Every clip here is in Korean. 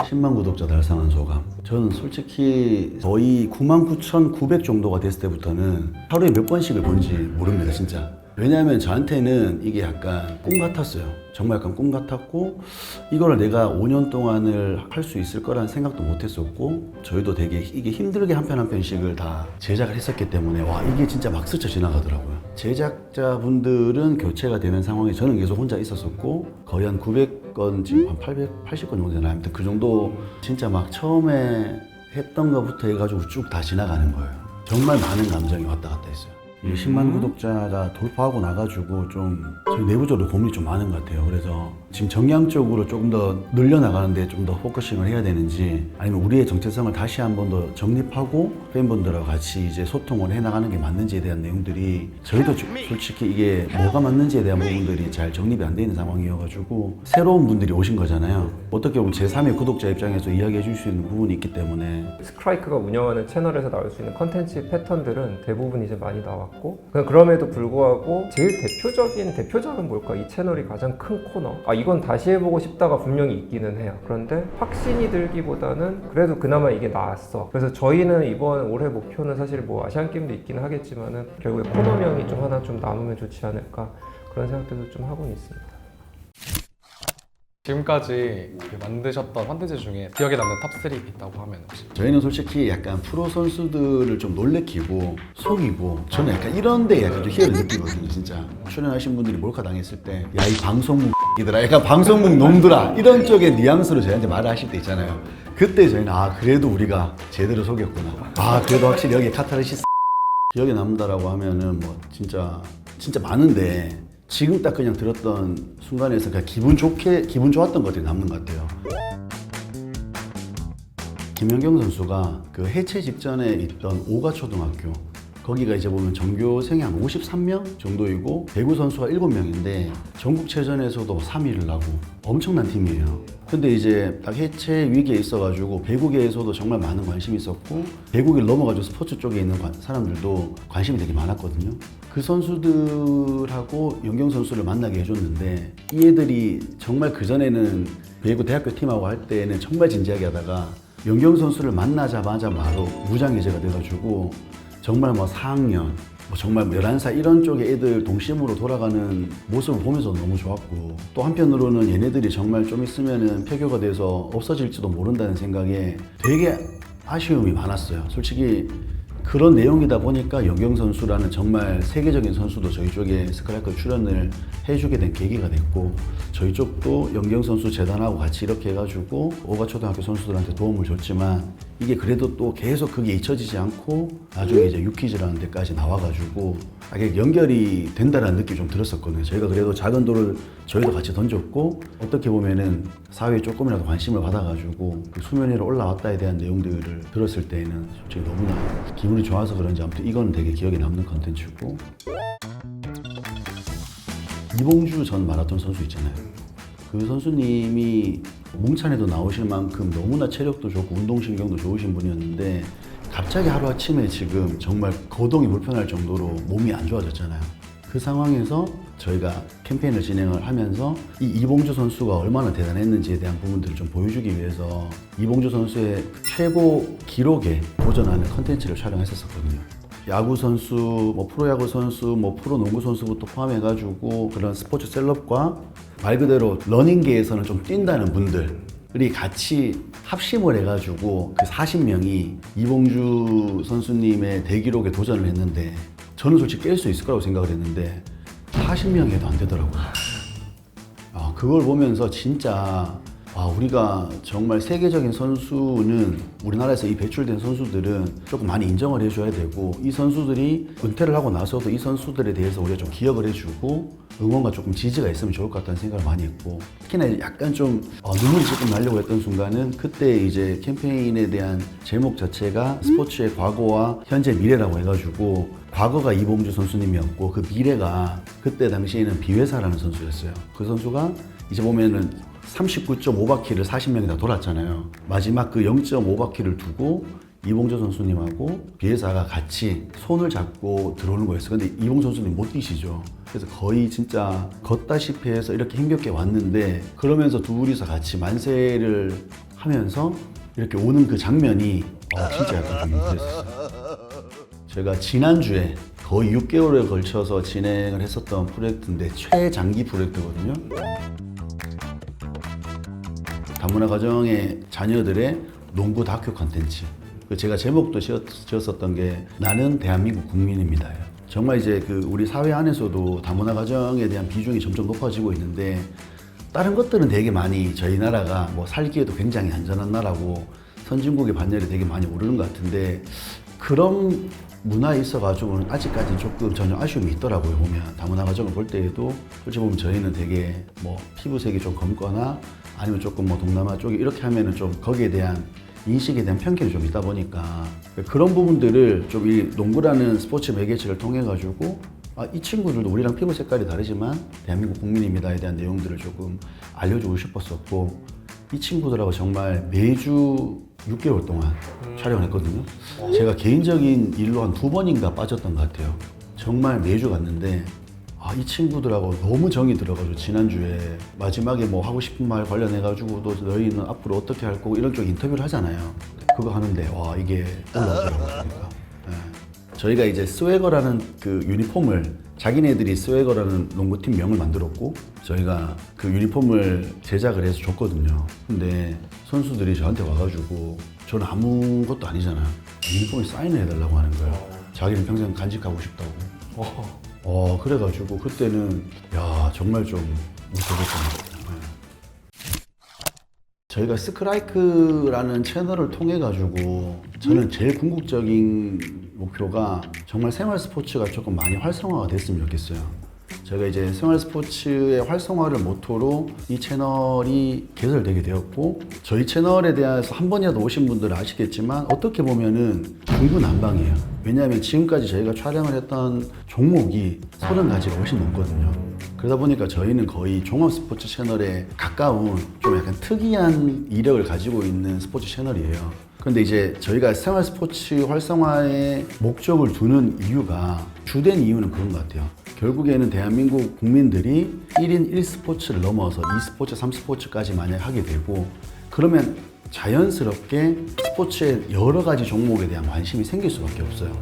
10만 구독자 달성한 소감. 저는 솔직히 거의 99,900 정도가 됐을 때부터는 하루에 몇 번씩을 본지 모릅니다, 진짜. 왜냐하면 저한테는 이게 약간 꿈 같았어요. 정말 약간 꿈 같았고, 이거를 내가 5년 동안을 할 수 있을 거라는 생각도 못 했었고, 저희도 되게 이게 힘들게 한 편 한 편씩을 다 제작을 했었기 때문에, 와, 이게 진짜 막 스쳐 지나가더라고요. 제작자분들은 교체가 되는 상황에 저는 계속 혼자 있었었고, 거의 한 900건, 지금 한 880건 정도 되나? 아무튼 그 정도 진짜 막 처음에 했던 것부터 해가지고 쭉 다 지나가는 거예요. 정말 많은 감정이 왔다 갔다 했어요. 10만 구독자가 돌파하고 나가지고 좀 저희 내부적으로 고민이 좀 많은 것 같아요. 그래서 지금 정량적으로 조금 더 늘려나가는데 좀 더 포커싱을 해야 되는지, 아니면 우리의 정체성을 다시 한 번 더 정립하고 팬분들하고 같이 이제 소통을 해나가는 게 맞는지에 대한 내용들이, 저희도 솔직히 이게 뭐가 맞는지에 대한 부분들이 잘 정립이 안 돼 있는 상황이어가지고, 새로운 분들이 오신 거잖아요. 어떻게 보면 제3의 구독자 입장에서 이야기해 줄 수 있는 부분이 있기 때문에. 스크라이크가 운영하는 채널에서 나올 수 있는 컨텐츠 패턴들은 대부분 이제 많이 나왔고, 그럼에도 불구하고 제일 대표작은 뭘까? 이 채널이 가장 큰 코너, 이건 다시 해보고 싶다가 분명히 있기는 해요. 그런데 확신이 들기보다는 그래도 그나마 이게 나았어. 그래서 저희는 이번 올해 목표는 사실 뭐 아시안게임도 있기는 하겠지만은 결국에 코너명이 좀 하나 좀 남으면 좋지 않을까, 그런 생각들도 좀 하고는 있습니다. 지금까지 만드셨던 컨텐츠 중에 기억에 남는 탑3 있다고 하면 혹시? 저희는 솔직히 약간 프로 선수들을 좀 놀래키고 속이고, 저는 약간 이런 데 약간 좀 희열을 느끼거든요, 진짜. 출연하신 분들이 몰카 당했을 때, 야, 이 방송국 이들아, 약간 방송국 놈들아, 이런 쪽의 뉘앙스로 저희한테 말을 하실 때 있잖아요. 그때 저희는 그래도 우리가 제대로 속였구나. 그래도 확실히 여기 카타르시스 기억에 남는다라고 하면은 뭐 진짜 많은데, 지금 딱 그냥 들었던 순간에서 그냥 기분 좋았던 것들이 남는 것 같아요. 김연경 선수가 그 해체 직전에 있던 오가초등학교, 거기가 이제 보면 전교생이 한 53명 정도이고 배구 선수가 7명인데 전국체전에서도 3위를 하고 엄청난 팀이에요. 근데 이제 딱 해체 위기에 있어가지고 배구계에서도 정말 많은 관심이 있었고, 배구계를 넘어가지고 스포츠 쪽에 있는 사람들도 관심이 되게 많았거든요. 그 선수들하고 연경 선수를 만나게 해줬는데, 이 애들이 정말 그전에는 배구 대학교 팀하고 할 때는 정말 진지하게 하다가 연경 선수를 만나자마자 바로 무장해제가 돼가지고 정말 뭐 4학년, 정말 11살 이런 쪽의 애들 동심으로 돌아가는 모습을 보면서 너무 좋았고, 또 한편으로는 얘네들이 정말 좀 있으면은 폐교가 돼서 없어질지도 모른다는 생각에 되게 아쉬움이 많았어요. 솔직히 그런 내용이다 보니까 연경 선수라는 정말 세계적인 선수도 저희 쪽에 스크라이크 출연을 해주게 된 계기가 됐고, 저희 쪽도 연경 선수 재단하고 같이 이렇게 해가지고 오가초등학교 선수들한테 도움을 줬지만, 이게 그래도 또 계속 그게 잊혀지지 않고 나중에 이제 유키즈라는 데까지 나와가지고 연결이 된다는 느낌이 좀 들었었거든요. 저희가 그래도 작은 돌을 저희도 같이 던졌고, 어떻게 보면은 사회에 조금이라도 관심을 받아가지고 그 수면 위로 올라왔다에 대한 내용들을 들었을 때에는 솔직히 너무나 기분이 좋아서 그런지, 아무튼 이건 되게 기억에 남는 컨텐츠고, 이봉주 전 마라톤 선수 있잖아요. 그 선수님이 뭉찬에도 나오실 만큼 너무나 체력도 좋고 운동신경도 좋으신 분이었는데, 갑자기 하루아침에 지금 정말 거동이 불편할 정도로 몸이 안 좋아졌잖아요. 그 상황에서 저희가 캠페인을 진행을 하면서 이 이봉주 선수가 얼마나 대단했는지에 대한 부분들을 좀 보여주기 위해서 이봉주 선수의 최고 기록에 도전하는 컨텐츠를 촬영했었거든요. 야구 선수, 뭐 프로야구 선수, 뭐 프로농구 선수부터 포함해가지고 그런 스포츠 셀럽과 말 그대로 러닝계에서는 좀 뛴다는 분들이 같이 합심을 해가지고 그 40명이 이봉주 선수님의 대기록에 도전을 했는데, 저는 솔직히 깰 수 있을 거라고 생각을 했는데 40명이 해도 안 되더라고요. 그걸 보면서 진짜 우리가 정말 세계적인 선수는, 우리나라에서 이 배출된 선수들은 조금 많이 인정을 해줘야 되고, 이 선수들이 은퇴를 하고 나서도 이 선수들에 대해서 우리가 좀 기억을 해주고 응원과 조금 지지가 있으면 좋을 것 같다는 생각을 많이 했고, 특히나 약간 좀 눈물이 조금 나려고 했던 순간은 그때 이제 캠페인에 대한 제목 자체가 스포츠의 과거와 현재 미래라고 해가지고, 과거가 이봉주 선수님이었고 그 미래가 그때 당시에는 비회사라는 선수였어요. 그 선수가 이제 보면은 39.5바퀴를 40명이 다 돌았잖아요. 마지막 그 0.5바퀴를 두고 이봉조 선수님하고 비회사가 같이 손을 잡고 들어오는 거였어요. 근데 이봉조 선수님 못 뛰시죠. 그래서 거의 진짜 걷다시피 해서 이렇게 힘겹게 왔는데 그러면서 둘이서 같이 만세를 하면서 이렇게 오는 그 장면이 진짜 약간 좀 유쾌했어요. 제가 지난주에 거의 6개월에 걸쳐서 진행을 했었던 프로젝트인데 최장기 프로젝트거든요. 다문화 가정의 자녀들의 농구 다큐 콘텐츠. 제가 제목도 지었었던 게 나는 대한민국 국민입니다. 정말 이제 우리 사회 안에서도 다문화 가정에 대한 비중이 점점 높아지고 있는데 다른 것들은 되게 많이 저희 나라가 뭐 살기에도 굉장히 안전한 나라고 선진국의 반열이 되게 많이 오르는 것 같은데 그런 문화에 있어가지고는 아직까지는 조금 전혀 아쉬움이 있더라고요. 보면 다문화 가정을 볼 때에도 솔직히 보면 저희는 되게 뭐 피부색이 좀 검거나 아니면 조금 뭐 동남아 쪽이 이렇게 하면은 좀 거기에 대한 인식에 대한 편견이 좀 있다 보니까 그런 부분들을 좀 이 농구라는 스포츠 매개체를 통해 가지고 이 친구들도 우리랑 피부 색깔이 다르지만 대한민국 국민입니다에 대한 내용들을 조금 알려주고 싶었었고 이 친구들하고 정말 매주 6개월 동안 촬영을 했거든요. 제가 개인적인 일로 한 2번인가 빠졌던 것 같아요. 정말 매주 갔는데 이 친구들하고 너무 정이 들어가지고 지난주에 마지막에 뭐 하고 싶은 말 관련해가지고도 너희는 앞으로 어떻게 할 거고 이런 쪽 인터뷰를 하잖아요. 그거 하는데 와 이게 올라오더라고요. 그러니까. 저희가 이제 스웨거라는 그 유니폼을 자기네들이 스웨거라는 농구팀 명을 만들었고 저희가 그 유니폼을 제작을 해서 줬거든요. 근데 선수들이 저한테 와가지고 저는 아무것도 아니잖아요. 유니폼에 사인을 해달라고 하는 거예요. 자기는 평생 간직하고 싶다고. 그래가지고 그때는 야 정말 좀 무서웠던 것 같아요. 저희가 스크라이크라는 채널을 통해 가지고 저는 제일 궁극적인 목표가 정말 생활 스포츠가 조금 많이 활성화가 됐으면 좋겠어요. 저희가 이제 생활 스포츠의 활성화를 모토로 이 채널이 개설되게 되었고 저희 채널에 대해서 한 번이라도 오신 분들은 아시겠지만 어떻게 보면은 중구난방이에요. 왜냐하면 지금까지 저희가 촬영을 했던 종목이 30가지가 훨씬 넘거든요. 그러다 보니까 저희는 거의 종합 스포츠 채널에 가까운 좀 약간 특이한 이력을 가지고 있는 스포츠 채널이에요. 근데 이제 저희가 생활 스포츠 활성화에 목적을 두는 이유가 주된 이유는 그런 것 같아요. 결국에는 대한민국 국민들이 1인 1스포츠를 넘어서 2스포츠, 3스포츠까지 만약 하게 되고 그러면 자연스럽게 스포츠의 여러 가지 종목에 대한 관심이 생길 수밖에 없어요.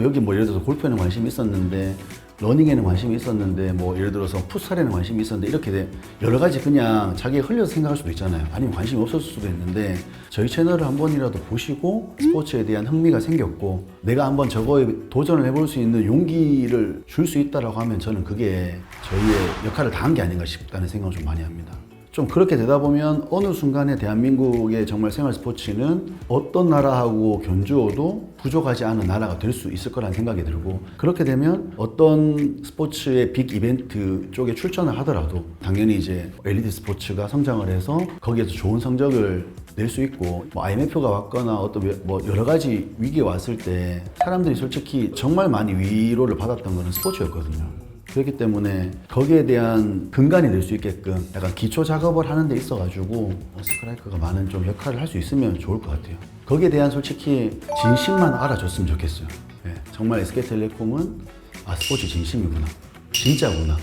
여기 뭐 예를 들어서 골프에는 관심이 있었는데 러닝에는 관심이 있었는데 뭐 예를 들어서 풋살에는 관심이 있었는데 이렇게 여러 가지 그냥 자기가 흘려서 생각할 수도 있잖아요. 아니면 관심이 없었을 수도 있는데 저희 채널을 한 번이라도 보시고 스포츠에 대한 흥미가 생겼고 내가 한번 저거에 도전을 해볼 수 있는 용기를 줄 수 있다라고 하면 저는 그게 저희의 역할을 다한 게 아닌가 싶다는 생각을 좀 많이 합니다. 좀 그렇게 되다 보면 어느 순간에 대한민국의 정말 생활 스포츠는 어떤 나라하고 견주어도 부족하지 않은 나라가 될 수 있을 거라는 생각이 들고 그렇게 되면 어떤 스포츠의 빅 이벤트 쪽에 출전을 하더라도 당연히 이제 엘리트 스포츠가 성장을 해서 거기에서 좋은 성적을 낼 수 있고 뭐 IMF가 왔거나 어떤 뭐 여러 가지 위기가 왔을 때 사람들이 솔직히 정말 많이 위로를 받았던 거는 스포츠였거든요. 그렇기 때문에 거기에 대한 근간이 될 수 있게끔 약간 기초 작업을 하는 데 있어가지고 스크라이크가 많은 좀 역할을 할 수 있으면 좋을 것 같아요. 거기에 대한 솔직히 진심만 알아줬으면 좋겠어요. 정말 SK텔레콤은 스포츠 진심이구나. 진짜구나.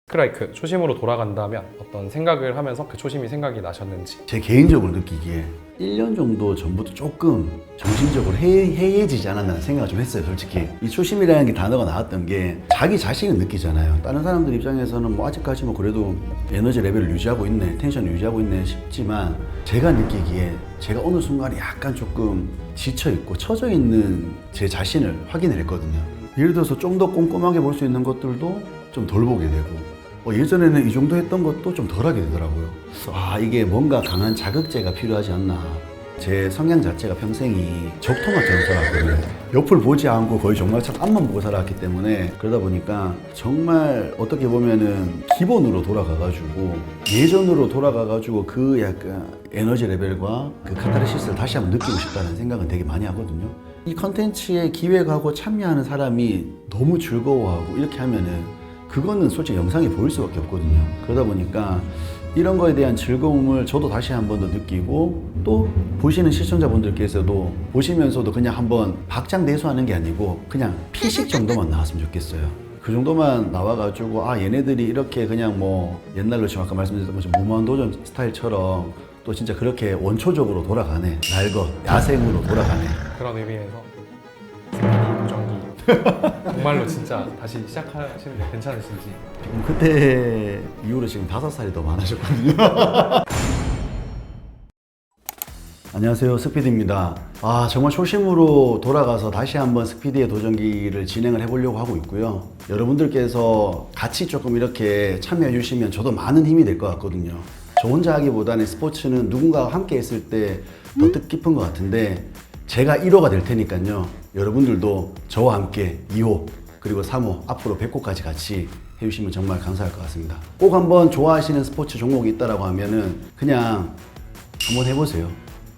스크라이크 초심으로 돌아간다면 어떤 생각을 하면서 그 초심이 생각이 나셨는지. 제 개인적으로 느끼기에 1년 정도 전부터 조금 정신적으로 해이해지지 않았나 생각을 좀 했어요. 솔직히 이 초심이라는 게 단어가 나왔던 게 자기 자신을 느끼잖아요. 다른 사람들 입장에서는 뭐 아직까지 뭐 그래도 에너지 레벨을 유지하고 있네, 텐션을 유지하고 있네 싶지만 제가 느끼기에 제가 어느 순간에 약간 조금 지쳐있고 처져있는 제 자신을 확인을 했거든요. 예를 들어서 좀 더 꼼꼼하게 볼 수 있는 것들도 좀 덜 보게 되고 예전에는 이 정도 했던 것도 좀 덜하게 되더라고요. 이게 뭔가 강한 자극제가 필요하지 않나. 제 성향 자체가 평생이 적토마처럼 살았거든요. 옆을 보지 않고 거의 정말처럼 앞만 보고 살았기 때문에 그러다 보니까 정말 어떻게 보면은 기본으로 돌아가가지고 예전으로 돌아가가지고 그 약간 에너지 레벨과 그 카타르시스를 다시 한번 느끼고 싶다는 생각은 되게 많이 하거든요. 이 컨텐츠에 기획하고 참여하는 사람이 너무 즐거워하고 이렇게 하면은 그거는 솔직히 영상에 보일 수밖에 없거든요. 그러다 보니까 이런 거에 대한 즐거움을 저도 다시 한 번 더 느끼고 또 보시는 시청자분들께서도 보시면서도 그냥 한번 박장대소하는 게 아니고 그냥 피식 정도만 나왔으면 좋겠어요. 그 정도만 나와가지고 아 얘네들이 이렇게 그냥 뭐 옛날로 지금 아까 말씀드렸던 것처럼 무한도전 스타일처럼 또 진짜 그렇게 원초적으로 돌아가네, 날것 야생으로 돌아가네. 그런 의미에서 스피디 도전기 정말로 진짜 다시 시작하시는데 괜찮으신지. 그때 이후로 지금 5살이 더 많아졌거든요. 안녕하세요, 스피디입니다. 아, 정말 초심으로 돌아가서 다시 한번 스피디의 도전기를 진행을 해보려고 하고 있고요. 여러분들께서 같이 조금 이렇게 참여해 주시면 저도 많은 힘이 될 것 같거든요. 저 혼자 하기보다는 스포츠는 누군가와 함께 했을 때 더 뜻깊은 것 같은데 제가 1호가 될 테니까요. 여러분들도 저와 함께 2호 그리고 3호 앞으로 100호까지 같이 해주시면 정말 감사할 것 같습니다. 꼭 한번 좋아하시는 스포츠 종목이 있다라고 하면은 그냥 한번 해보세요.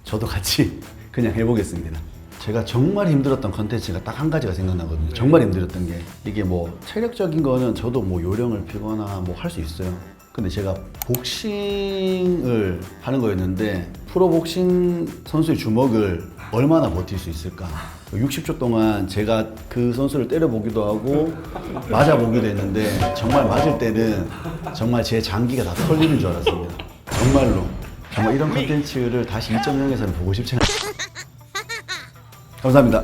저도 같이 그냥 해보겠습니다. 제가 정말 힘들었던 컨텐츠가 딱 한 가지가 생각나거든요. 정말 힘들었던 게 이게 뭐 체력적인 거는 저도 뭐 요령을 피거나 뭐 할 수 있어요. 근데 제가 복싱을 하는 거였는데 프로복싱 선수의 주먹을 얼마나 버틸 수 있을까? 60초 동안 제가 그 선수를 때려보기도 하고 맞아보기도 했는데 정말 맞을 때는 정말 제 장기가 다 털리는 줄 알았습니다. 정말로. 정말 이런 컨텐츠를 다시 2.0에서는 보고 싶지 않아요. 감사합니다.